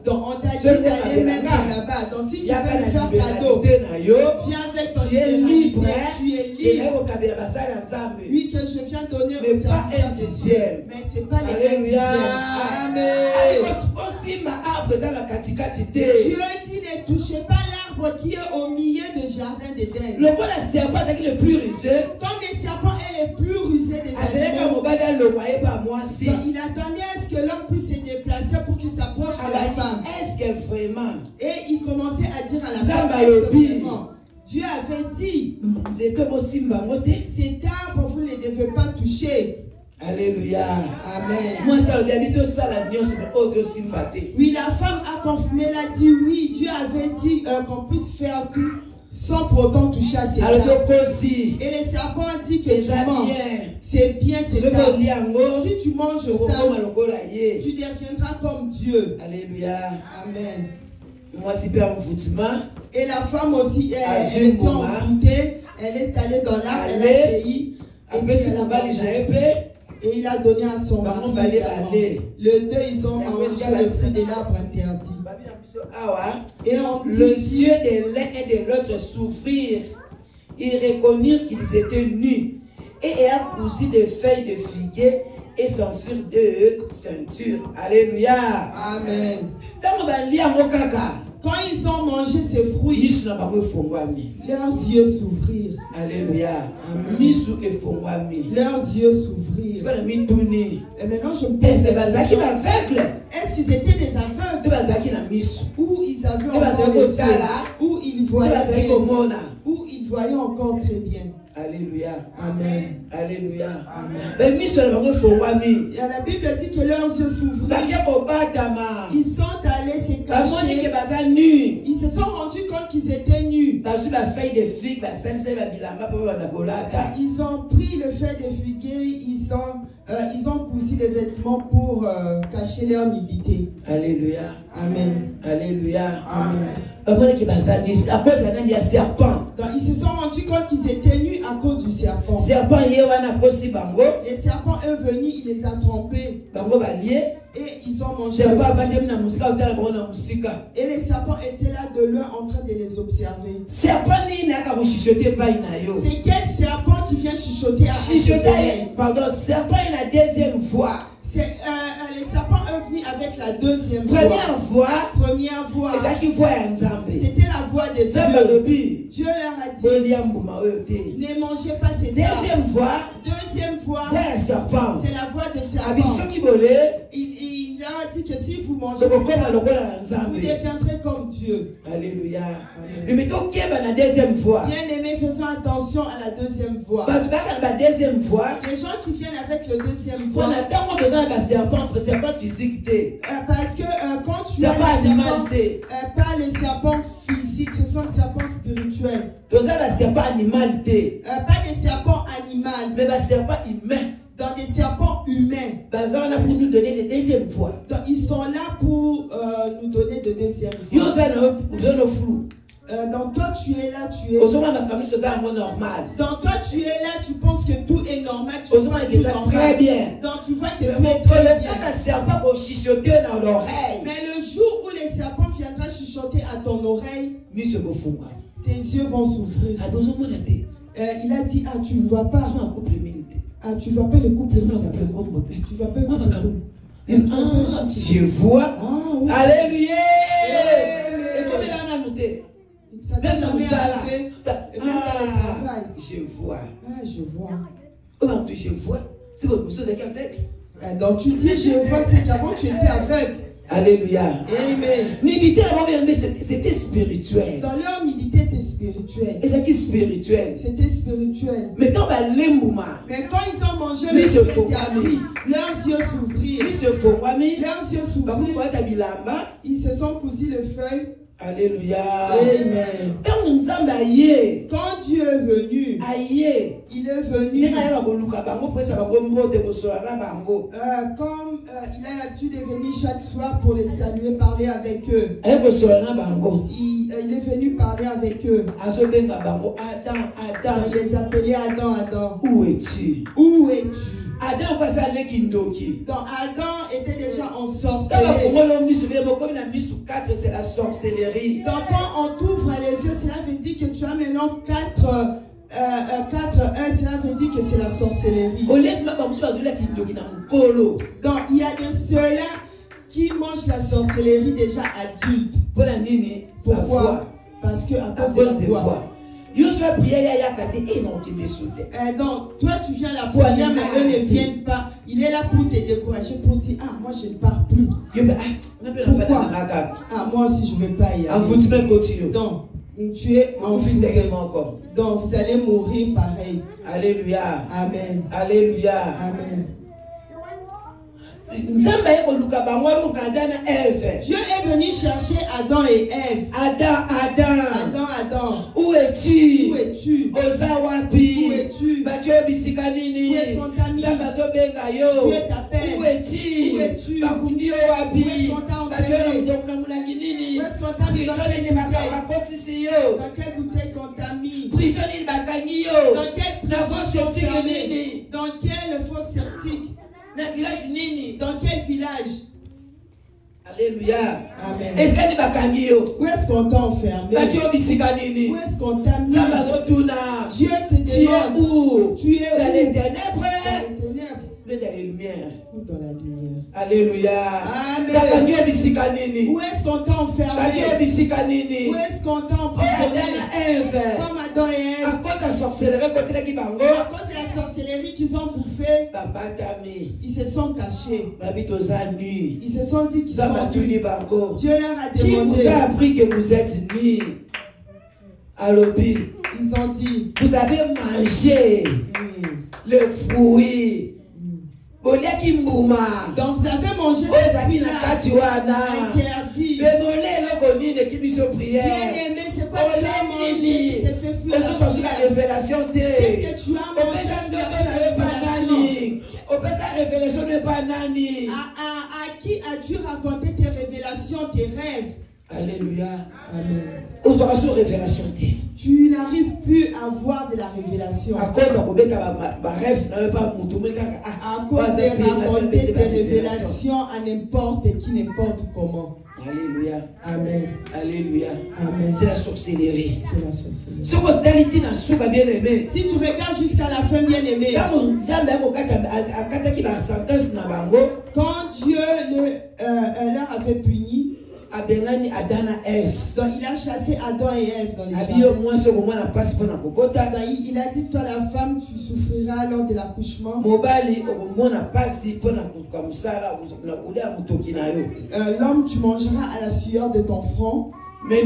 Donc on t'a dit d'aller mettre là-bas. Donc si tu veux me faire cadeau, viens avec ton libre. Tu es libre. Oui, que je viens donner au serviteur. Mais c'est pas les mêmes. Amen. Dieu dit ne touchez pas l'arbre qui est au milieu du jardin d'Éden. Comme le serpent est le plus rusé des animaux, il attendait à ce que l'homme puisse se déplacer pour qu'il s'approche de la femme. Est-ce que vraiment? Et il commençait à dire à la femme, vraiment, Dieu avait dit, cet arbre vous ne devez pas toucher. Alléluia. Amen. Oui, la femme a confirmé, elle a dit oui, Dieu avait dit qu'on puisse faire tout sans pour autant toucher à ses armes. Et les serpents ont dit que tu manges. C'est bien, c'est ça. Si tu manges ça, tu deviendras comme Dieu. Alléluia. Amen. Et la femme aussi, elle était envoûtée, elle est allée dans l'arbre, elle a cueilli. Et il a donné à son mari. Les deux, ils ont mangé le fruit de l'arbre interdit. Et le yeux de l'un et de l'autre s'ouvrirent. Ils reconnurent qu'ils étaient nus. Et ayant cousu des feuilles de figuier et s'enfuirent de ceinture. Alléluia. Amen. Quand ils ont mangé ces fruits, leurs yeux s'ouvrirent. Alléluia. Leurs yeux s'ouvrirent. Et maintenant je me pose la question. Est-ce qu'ils étaient des aveugles? Ou ils avaient encore des yeux? Ou ils voyaient bien? Ou ils voyaient encore très bien? Alléluia. Amen. Alléluia. Amen. Et la Bible dit que leurs yeux s'ouvrirent. Ils sont allés se cacher. Ils se sont rendus compte qu'ils étaient nus. Ils ont pris le feuille de figuier. Ils ont cousu des vêtements pour cacher leur nudité. Alléluia. Amen. Alléluia. Amen. À cause d'un serpent. Donc, ils se sont rendus compte qu'ils étaient nus à cause du serpent. Les serpents est venu, il les a trompés. Et ils ont mangé. Et les serpents étaient là de loin en train de les observer. C'est quel serpent qui vient chuchoter à tes pardon, serpent est la deuxième fois. Les serpents sont venus avec la deuxième voix. Première voix. C'était la voix de Dieu. Dieu leur a dit, ne mangez pas cette deuxième voix. C'est la voix de serpent. Il leur a dit que si vous mangez, vous deviendrez comme Dieu. Alléluia. Bien aimé, faisons attention à la deuxième voix. Les gens qui viennent avec le deuxième voix, parce que quand tu as pas les serpents physiques, ce sont les serpents spirituels. Pas des serpents animaux, mais des serpents humains. Dans des serpents humains. Pour nous donner les deuxième voix. Donc, ils sont là pour nous donner de deuxième voix. Dans toi, tu es là, tu es. Dans toi, tu es là, tu penses que tout est normal. Tu vois que tout très bien. Donc, tu vois que tout est très bien. Mais le jour où les serpents viendront chuchoter à ton oreille, tes yeux vont s'ouvrir. Il a dit, ah, tu ne vois pas. Ah, tu ne vois pas le couple. Tu ne vois pas le couple. Je vois. Alléluia. Et comme il en a noté. Ça t'a jamais arrivé. Je vois. Ah, je vois. Comment tu je vois? C'est quelque chose avec aveugle. Donc tu dis je vois, c'est qu'avant tu étais aveugle. Alléluia. Amen. C'était spirituel. Dans leur nudité était spirituelle. C'était spirituel. C'était spirituel. Mais quand ils ont mangé le fruit interdit, leurs yeux s'ouvrirent. Leurs yeux s'ouvrirent. Ils se sont cousus le feuille. Alléluia. Amen. Quand Dieu est venu, il est venu. Comme il a l'habitude de venir chaque soir pour les saluer, parler avec eux. Il est venu parler avec eux. Adam, Il les appelait Adam, Adam. Où es-tu? Où es-tu? Adam était déjà en sorcellerie. C'est la sorcellerie. Donc quand on t'ouvre les yeux, cela veut dire que tu as maintenant 4 cela veut dire que c'est la sorcellerie. Donc il y a de ceux-là qui mangent la sorcellerie déjà adulte. Pourquoi? Parce que à cause de la voix. Donc toi tu viens à la prière mais eux ne viennent pas. Il est là pour te décourager, pour dire ah moi je ne pars plus. Pourquoi? Ah moi aussi je ne vais pas y aller. Donc tu es en encore. Donc vous allez mourir pareil. Alléluia. Amen. Alléluia. Amen. Dieu est venu chercher Adam et Ève. Adam. Où es-tu? Où es-tu? Où es-tu? Où est-ce qu'on t'a mis? Dieu t'appelle. Où es-tu? Où es-tu? Où est-ce qu'on t'a enfermé? Où est-ce qu'on t'a mis? Dans quelle bouteille qu'on t'a mis? Dans quelle fosse sceptique? Dans quel village? Alléluia. Amen. Est-ce que où est-ce qu'on t'a enfermé? Où est-ce qu'on t'a mis? Dieu te demande où? Tu es dans où? les ténèbres? Dans les ténèbres. Dans la lumière. Ou dans la lumière. Alléluia. Amen. Où est-ce qu'on t'a enfermé? Où est-ce qu'on t'a emprisonné? Comme Adam et Ève. À cause de la sorcellerie, à cause de la sorcellerie qu'ils ont bouffé, ils se sont cachés. Ils se sont dit qu'ils sont nus. Dieu leur a demandé. Qui vous a appris que vous êtes nus? Ils ont dit, vous avez mangé le fruit. Donc vous avez mangé ce fruit-là interdit. Bien-aimé, c'est quoi tu as mangé qui te fait fuir la révélation? Qu'est-ce que tu as mangé qui t'a fait la révélation? À qui as-tu raconté tes révélations, tes rêves? Alléluia. Amen. Révélation. Tu n'arrives plus à voir de la révélation. À cause de raconter tes révélations à n'importe qui, n'importe comment. Alléluia. Amen. Alléluia. Amen. C'est la sorcellerie. C'est la sorcellerie. Si tu regardes jusqu'à la fin, bien aimé, quand Dieu leur avait puni, donc il a chassé Adam et Ève dans les jardins. Donc il a dit, toi la femme, tu souffriras lors de l'accouchement. L'homme, tu mangeras à la sueur de ton front. Toi,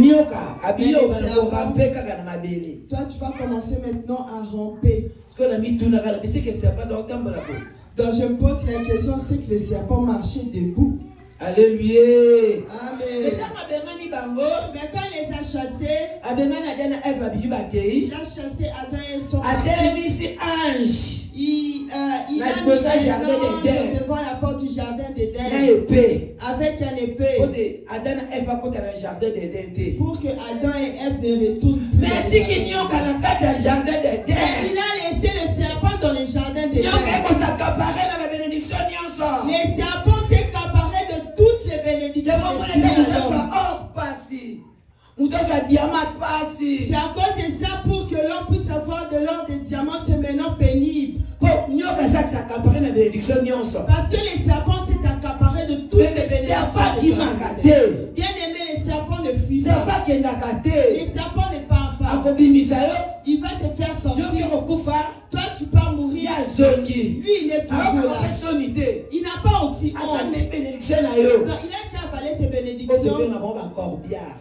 tu vas commencer maintenant à ramper. Donc je me pose la question, c'est que le serpent marchait debout. Alléluia. Amen. Mais quand il les a chassés, il a chassé Adam et son ange. Il a mis un ange devant la porte du jardin d'Éden avec un épée pour que Adam et Ève ne retournent plus. Il a laissé le serpent dans le jardin d'Éden. Les serpents s'accaparaient de toutes les bénédictions. C'est à cause de ça pour que l'on puisse avoir de l'or des diamants, c'est maintenant pénible. Parce que les serpents s'est accaparés de toutes les bénédictions. Bien aimé, les serpents ne fuient pas. Les serpents ne partent pas. Il va te faire sortir. Toi tu pars mourir. Lui il est toujours là. Il n'a pas aussi honte. Donc il a déjà avalé tes bénédictions.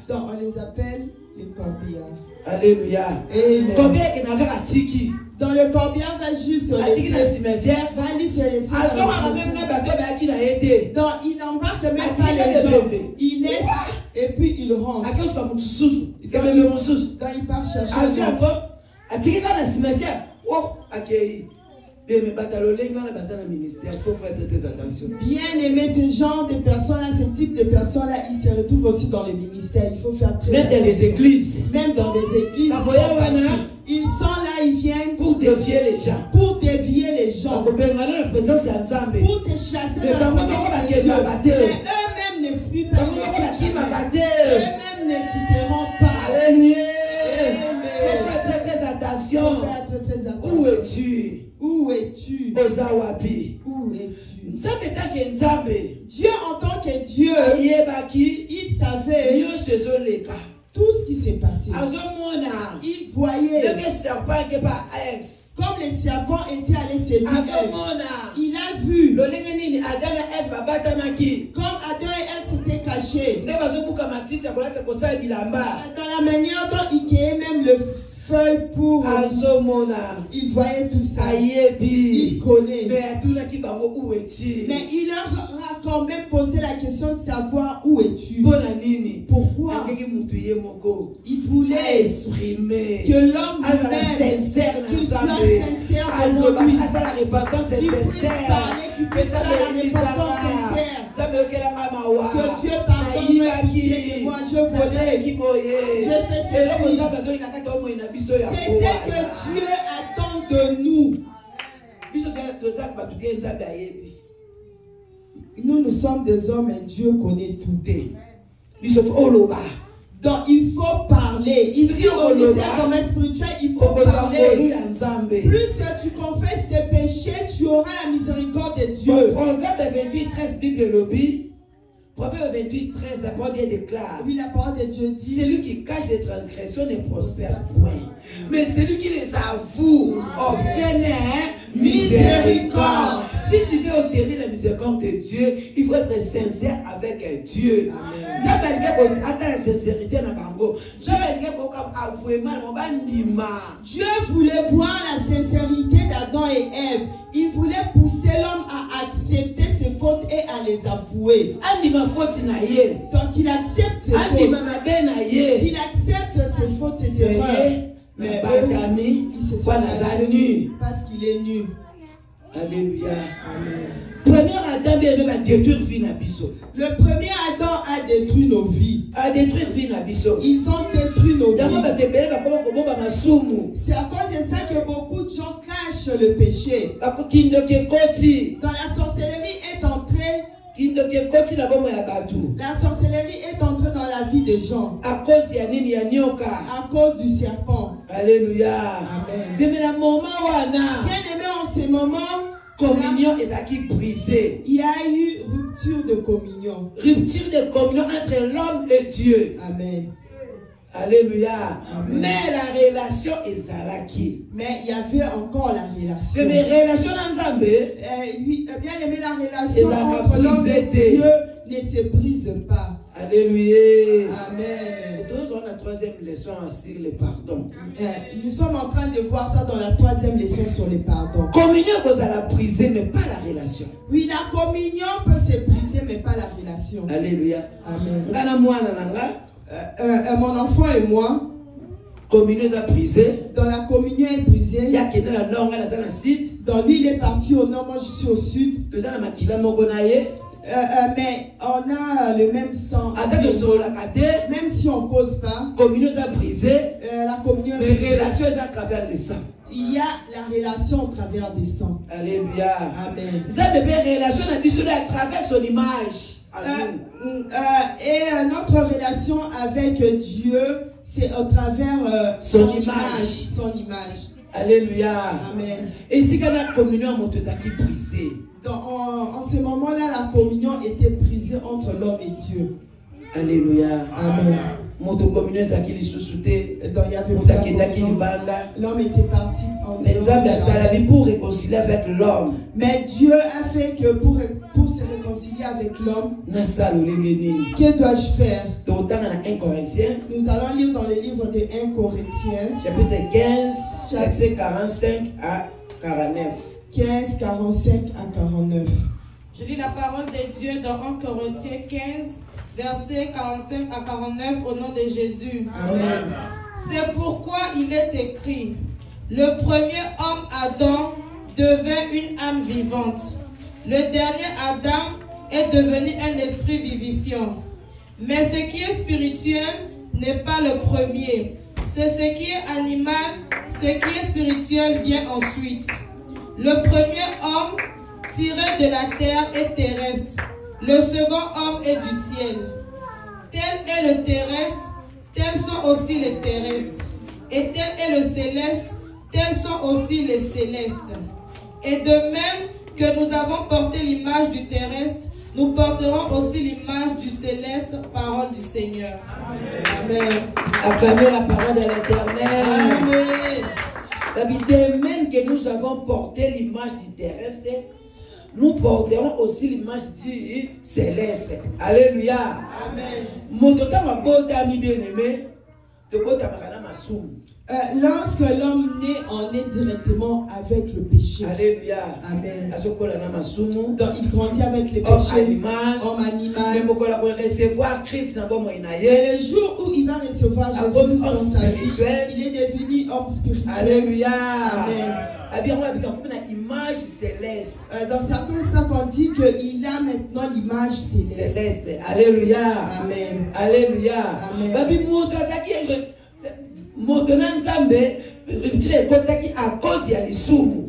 Donc on les appelle les corbillards. Alléluia. Amen. Dans le corbillard va juste va lui se laisser. Donc il n'embarque même pas les gens. Il laisse et puis il rentre. Donc il part chercher. Bien aimé, ce genre de personnes-là, ce type de personnes-là, ils se retrouvent aussi dans les ministères. Il faut faire très attention. Même dans les églises. Même dans des églises. Ils sont là, ils viennent pour dévier les gens. Pour dévier les gens. Donc dans la présence de Dieu. Mais eux-mêmes ne fuient pas. Eux-mêmes ne quitteront pas. Alléluia. Fais très attention. Où es-tu? Où es-tu? Ozawapi. Où es-tu? Dieu en tant que Dieu, il savait tout ce qui s'est passé. Il voyait comme les serpents étaient allés séduire Ève. Il a vu comme Adam et Ève s'étaient cachés. Dans la manière dont ils créaient même le feuille pour il voyait tout ça. Il connaît. Mais il leur a quand même posé la question de savoir où es-tu. Pourquoi? Il voulait exprimer que l'homme lui-même qu'il soit sincère devant lui. Il voulait parler, qu'il puisse faire la repentance sincère. Que Dieu pardonne moi, je volais, je fais ceci. C'est ce que Dieu attend de nous. Nous sommes des hommes et Dieu connaît tout. Donc il faut parler. Ici au ministère comme spirituel, il faut parler. Plus que tu confesses tes péchés, tu auras la miséricorde de Dieu. Proverbe 28, 13, Bible lobby. Proverbe 28, 13, la parole de Dieu déclare. Oui, la parole de Dieu dit. Celui qui cache les transgressions ne prospère point. Mais celui qui les avoue obtient miséricorde. Si tu veux obtenir la miséricorde de Dieu, il faut être sincère avec Dieu. Dieu voulait voir la sincérité d'Adam et Ève. Il voulait pousser l'homme à accepter ses fautes et à les avouer. Donc il accepte ses fautes. Il accepte ses fautes, ses erreurs. Mais il se soit nu parce qu'il est nu. Alléluia. Amen. Le premier Adam a détruit nos vies. Ils ont détruit nos vies. C'est à cause de ça que beaucoup de gens cachent le péché. Dans la sorcellerie est entrée. La sorcellerie est entrée dans la vie des gens. À cause du serpent. Alléluia. Amen. Bien aimé, en ces moments, communion est brisée. Il y a eu rupture de communion. Rupture de communion entre l'homme et Dieu. Amen. Alléluia. Amen. Mais la relation est zalaki. Mais il y avait encore la relation. Mais relation dans oui, bien aimé, la relation entre l'homme et Dieu ne se brise pas. Alléluia. Amen. Nous avons la troisième leçon sur le pardon. Nous sommes en train de voir ça dans la troisième leçon sur le pardon. Communion vous a brisé, mais pas la relation. Oui, la communion peut se briser, mais pas la relation. Alléluia. Amen. Mon enfant et moi, communion est brisée. Dans la communion est brisée. Il y a quelqu'un dans le nord, dans le sud. Dans lui, il est parti au nord, moi je suis au sud. Mais on a le même sang. Même si on ne cause pas. Communion est brisée. La communion est brisée. Relation est à travers le sang. Il y a la relation au travers des sangs. Alléluia. Amen. Vous avez une relation à travers son image. Et notre relation avec Dieu, c'est au travers son image. Alléluia. Amen. Et si la communion est brisée. En ce moment-là, la communion était brisée entre l'homme et Dieu. Alléluia. Amen. L'homme était parti en pour réconcilier avec l'homme. Mais Dieu a fait que pour se réconcilier avec l'homme, que dois-je faire? Nous allons lire dans le livre de 1 Corinthiens, chapitre 15, verset 45 à 49. 15, 45 à 49. Je lis la parole de Dieu dans 1 Corinthiens 15, versets 45 à 49 au nom de Jésus. Amen. C'est pourquoi il est écrit: le premier homme Adam devint une âme vivante. Le dernier Adam est devenu un esprit vivifiant. Mais ce qui est spirituel n'est pas le premier. C'est ce qui est animal, ce qui est spirituel vient ensuite. Le premier homme tiré de la terre est terrestre. Le second homme est du ciel. Tel est le terrestre, tels sont aussi les terrestres. Et tel est le céleste, tels sont aussi les célestes. Et de même que nous avons porté l'image du terrestre, nous porterons aussi l'image du céleste, parole du Seigneur. Amen. Acclamez la parole de l'Éternel. Amen. De même que nous avons porté l'image du terrestre, nous porterons aussi l'image du céleste. Alléluia. Amen. Lorsque l'homme naît, on est directement avec le péché. Alléluia. Amen. Donc il grandit avec les péchés. Homme animal. Recevoir Christ dans mon et le jour où il va recevoir Jésus dans sa vie, il est devenu homme spirituel. Alléluia. Amen. Image céleste. Dans certains sacs, on dit qu'il a maintenant l'image céleste. Alléluia. Amen. Alléluia. Amen.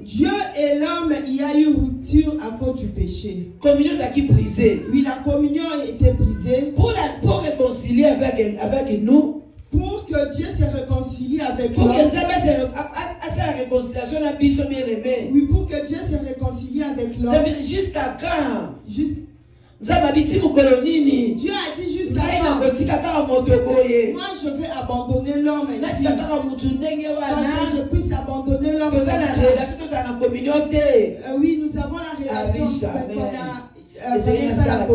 Dieu et l'homme, il y a eu rupture à cause du péché. Communion qui brisée. Oui, la communion a été brisée. Pour réconcilier avec nous. Pour que Dieu se réconcilie avec nous. Pour que Dieu la réconciliation n'a bien aimé. Oui, pour que Dieu se réconcilie avec l'homme. Jusqu'à quand? Dieu a dit jusqu'à quand? Moi je vais abandonner l'homme ici. Quand je puisse abandonner l'homme. Oui, nous avons la relation.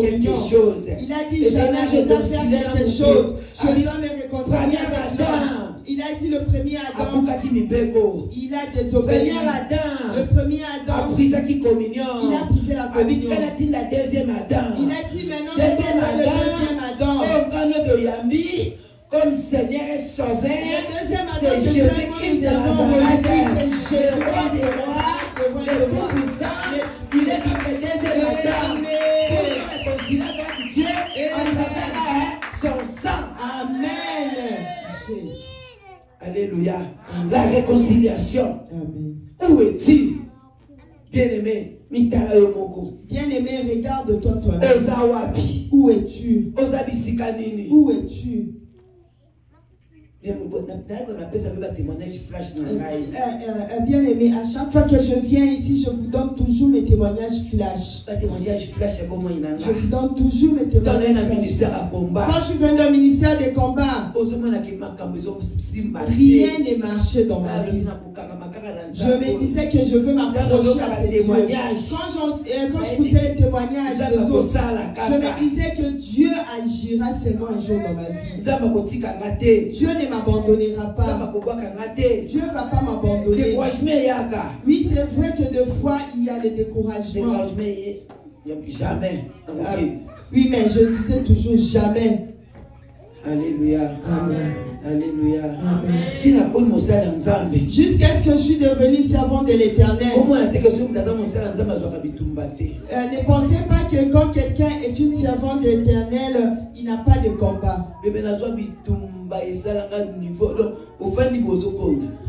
Quelque chose. Il a dit jamais je dois faire quelque chose. Je dois me réconcilier avec l'homme. Il a dit le premier Adam, il a désobéi. Le premier Adam, il a brisé la communion. Il a dit maintenant je vais le deuxième Adam. Comme Seigneur et Sauveur, c'est Jésus-Christ de Nazareth. C'est roi des rois, le Tout-Puissant. Il est notre deuxième Adam. Pour réconcilier avec Dieu en travers son sang. Amen. Alléluia. La réconciliation. Amen. Où es-tu, bien-aimé? Bien-aimé, regarde-toi toi-même. Où es-tu? Où es-tu? Bien-aimé, à chaque fois que je viens ici, je vous donne toujours mes témoignages flash. Je vous donne toujours mes témoignages flash. Quand je viens d'un ministère de combat, rien n'est marché dans ma vie. Je me disais que je veux m'approcher à ces témoignages. Quand j'écoutais les témoignages des autres, je me disais que Dieu agira seulement un jour dans ma vie. Dieu ne m'abandonnera pas. Dieu ne va pas m'abandonner. Oui, c'est vrai que des fois, il y a le découragement. Jamais. Oui, mais je disais toujours jamais. Alléluia. Amen. Alléluia. Amen. Jusqu'à ce que je suis devenu servant de l'Éternel. Ne pensez pas que quand quelqu'un est une servante de l'Éternel, il n'a pas de combat.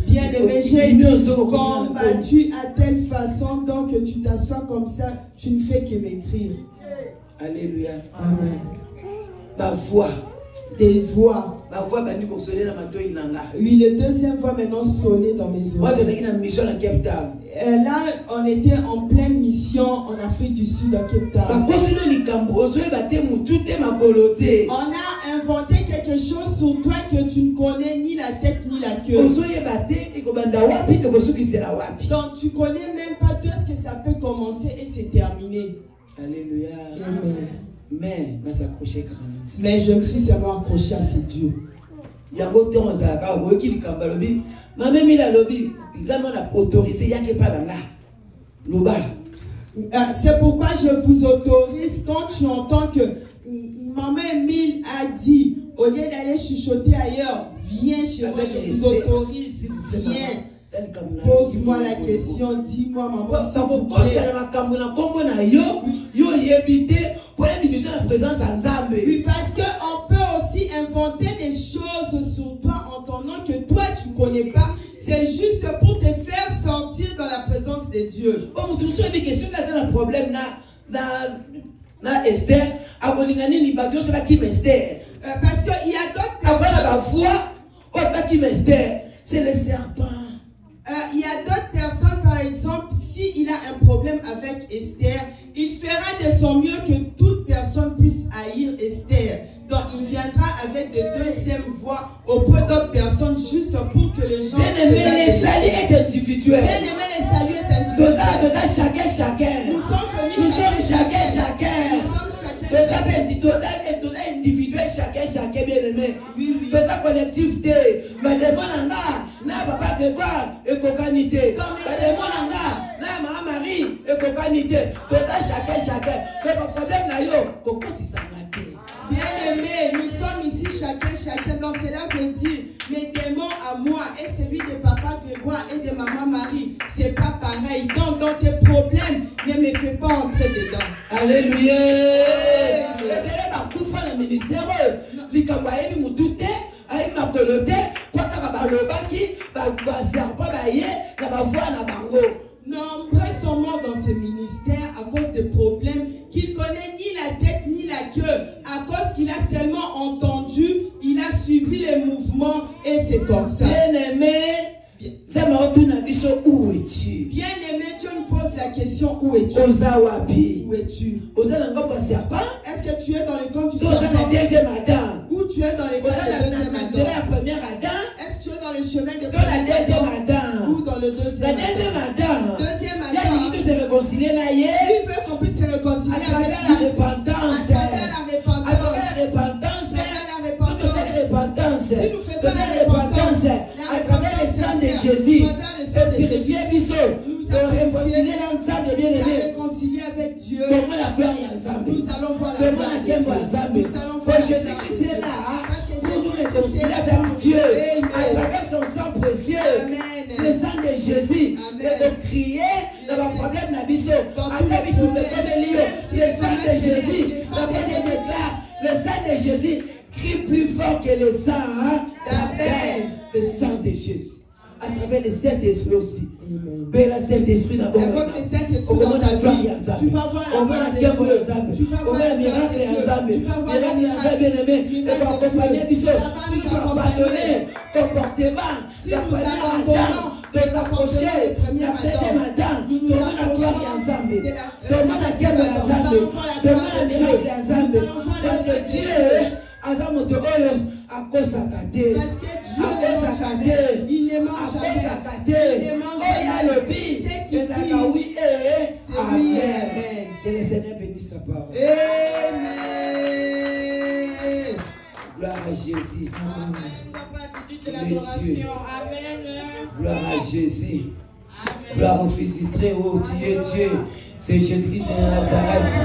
Bien aimé, j'ai combattu à telle façon, donc tu t'assois comme ça, tu ne fais que m'écrire. Alléluia. Amen. Ta voix. Des voix. Oui, le deuxième voix maintenant sonnait dans mes oreilles. Là, on était en pleine mission en Afrique du Sud, à Cape Town. On a inventé quelque chose sur toi que tu ne connais ni la tête ni la queue. Donc tu connais même pas d'où est-ce que ça peut commencer et se terminer. Alléluia. Amen. Mais je me suis seulement accroché à ces dieux. C'est pourquoi je vous autorise, quand tu entends que Maman Emile a dit, au lieu d'aller chuchoter ailleurs, viens chez moi, je vous autorise, viens. Pose-moi la question, dis-moi maman. Oui, parce qu'on peut aussi inventer des choses sur toi en ton nom que toi tu ne connais pas. C'est juste pour te faire sortir dans la présence de Dieu. Dieu. Bon, nous sommes des questions qui ont un problème na Esther. Aboningani ni bagyo c'est qui Esther. Parce qu'il y a d'autres personnes. Après la foi, qui Esther, c'est le serpent. Il y a d'autres personnes, par exemple, s'il a un problème avec Esther, il fera de son mieux que toute personne puisse haïr Esther. Donc il viendra avec de deuxième voix auprès d'autres personnes juste pour que les gens... Bien aimé, les saluts est individuel. Bien aimé, les saluts est individuel. Chacun. Nous sommes venus chacun. Tous individuel, chacun, bien aimé. Tous collectivité. Mais demande na papa Grégoire et cocanité. Mais demande na maman Marie et cocanité. Chacun. Mais le problème là, coco, tu s'en maté. Bien-aimés, nous sommes ici chacun, donc cela veut dire mes démons à moi et celui de papa Grégoire et de maman Marie, c'est pas pareil. Donc dans tes problèmes, ne me fais pas entrer dedans. Alléluia. Le ministère, nombreux sont morts dans ce ministère à cause des problèmes qu'il connaît ni la tête ni la queue, à cause qu'il a seulement entendu, il a suivi les mouvements et c'est comme ça. Bien-aimé, où es-tu? Bien-aimé, Dieu nous pose la question, où es-tu? Où es-tu? Est-ce que tu es dans les camps du serpent? Ou tu es dans les camps de deuxième Adam? Est-ce que tu es dans les chemins de premier Adam? Ou dans le deuxième Adam? Deuxième Adam. Lui veut qu'on puisse se réconcilier à travers la repentance. Si nous faisons la repentance à travers le sang de Jésus, purifier Bissot, réconcilier l'ensemble bien aimé. Réconcilier avec Dieu. Comment la gloire ensemble? Nous allons voir la gloire de Dieu. Nous allons voir Jésus-Christ est là pour nous réconcilier avec Dieu à travers son sang précieux. Le sang de Jésus. Et de crier dans le problème de Bissot. Après, tout le sang de Jésus. Je déclare, le sang de Jésus crie plus fort que le sang d'Abel. Le sang de Jésus. À travers le Saint-Esprit aussi. Mais le Saint-Esprit d'abord. On va la gloire. Tu vas voir la gloire de Dieu. Tu vas voir le miracle ensemble. Tu vas voir le miracle bien-aimé. Tu vas accompagner Bissot. Si tu vas pardonner comportement, si nous abandonnons de s'approcher la deuxième Adam, nous allons la gloire ensemble. Demande à Dieu ensemble. Demande à miracle ensemble. Parce que Dieu ensemble à cause de Dieu. Parce que Dieu il ne mange jamais. Il ne mange jamais. C'est qui dit. Oui et amen. Que le Seigneur bénisse sa parole. Amen. Gloire à Jésus. Amen. Gloire à Jésus. Gloire au Fils du Très-Haut. Dieu. C'est Jésus-Christ de Nazareth.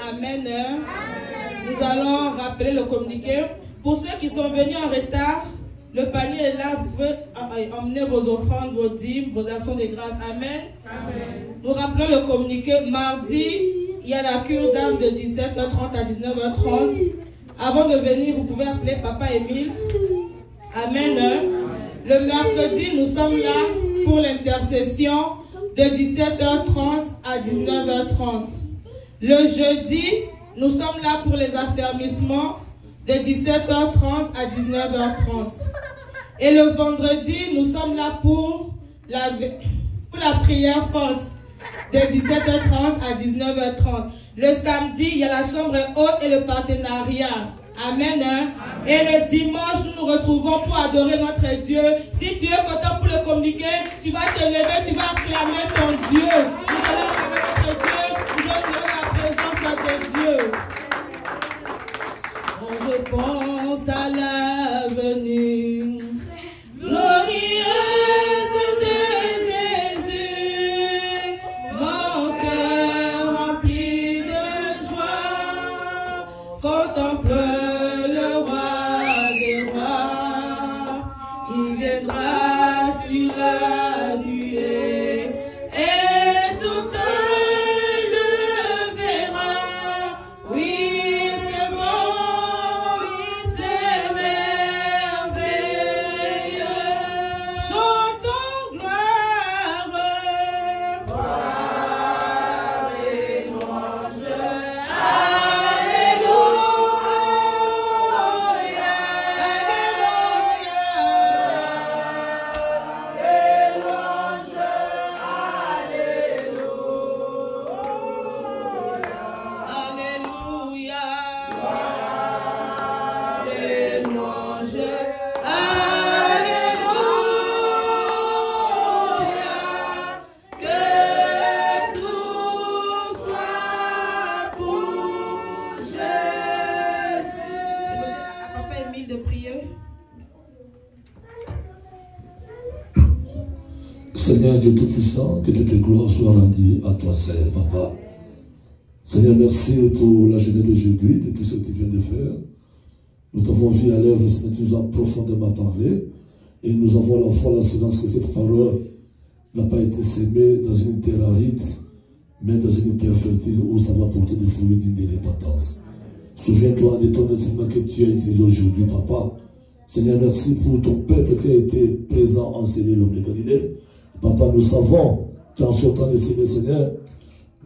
Amen. Nous allons rappeler le communiqué. Pour ceux qui sont venus en retard, le panier est là. Vous pouvez emmener vos offrandes, vos dîmes, vos actions de grâce. Amen. Amen. Nous rappelons le communiqué. Mardi, il y a la cure d'âme de 17h30 à 19h30. Avant de venir, vous pouvez appeler Papa Émile. Amen. Le mercredi, nous sommes là pour l'intercession de 17h30 à 19h30. Le jeudi, nous sommes là pour les affermissements de 17h30 à 19h30. Et le vendredi, nous sommes là pour la prière forte de 17h30 à 19h30. Le samedi, il y a la chambre haute et le partenariat. Amen. Et le dimanche, nous nous retrouvons pour adorer notre Dieu. Si tu es content pour le communiquer, tu vas te lever, tu vas acclamer ton Dieu. Nous allons acclamer notre Dieu. Nous allons la présence de Dieu. Quand je pense à l'avenir glorieuse de Jésus, mon cœur rempli de joie contemple le roi des rois. Il viendra sur la nuée et tout œil le verra. Oui, c'est bon, c'est merveilleux. Chantons gloire, gloire et louange. Alléluia, alléluia, alléluia, louange, alléluia, que tout soit pour Jésus. À Papa Émile de prier. Seigneur Dieu Tout-Puissant, que toute gloire soit rendue à toi seul, Papa. Seigneur, merci pour la journée d'aujourd'hui, de tout ce que tu viens de faire. Nous t'avons vu à l'œuvre, Seigneur, tu nous as profondément parlé. Et nous avons la foi, la silence que cette parole n'a pas été sémée dans une terre aride, mais dans une terre fertile où ça va porter des fruits dignes de repentance. Souviens-toi de ton enseignement que tu as utilisé aujourd'hui, Papa. Seigneur, merci pour ton peuple qui a été présent en Seigneur l'homme de Galilée. Papa, nous savons qu'en sortant de Seigneur,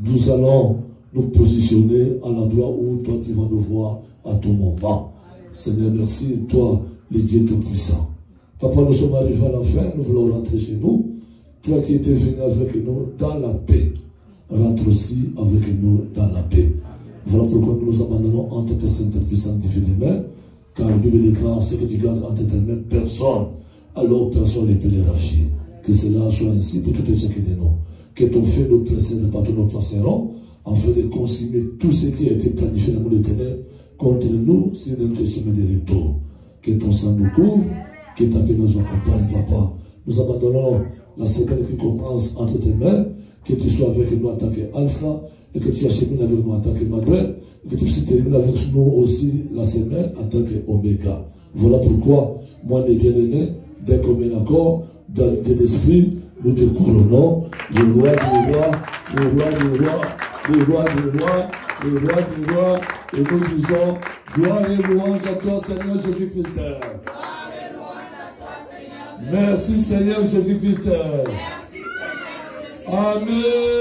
nous allons nous positionner à l'endroit où toi tu vas nous voir à tout moment. Seigneur, merci, toi, le Dieu Tout-Puissant. Papa, nous sommes arrivés à la fin, nous voulons rentrer chez nous. Toi qui étais venu avec nous dans la paix, rentre aussi avec nous dans la paix. Voilà pourquoi nous nous abandonnons entre tes saintes puissantes divines mains, car la Bible déclare ce que tu gardes entre tes mains, personne, alors personne ne peut les racheter. Que cela soit ainsi pour tout et chacun de nous. Que ton feu nous précède partout nous passerons, afin de consumer tout ce qui a été planifié dans le ténèbres contre nous sur notre chemin de retour. Que ton sang nous couvre, que ta paix nous accompagne, Papa. Nous abandonnons la semaine qui commence entre tes mains, que tu sois avec nous en tant qu'Alpha, et que tu achemines avec nous en tant qu'Emmanuel, et que tu puisses terminer avec nous aussi la semaine en tant qu'Oméga. Voilà pourquoi, moi, mes bien-aimés, dès qu'on met l'accord, dans l'unité d'esprit, nous te couronnons, le roi des rois, le roi des rois, le roi des rois, le roi des rois, et nous disons, gloire et louange à toi, Seigneur Jésus-Christ. Gloire et louange à toi, Seigneur Jésus-Christ. Merci, Seigneur Jésus-Christ. Merci, Amen.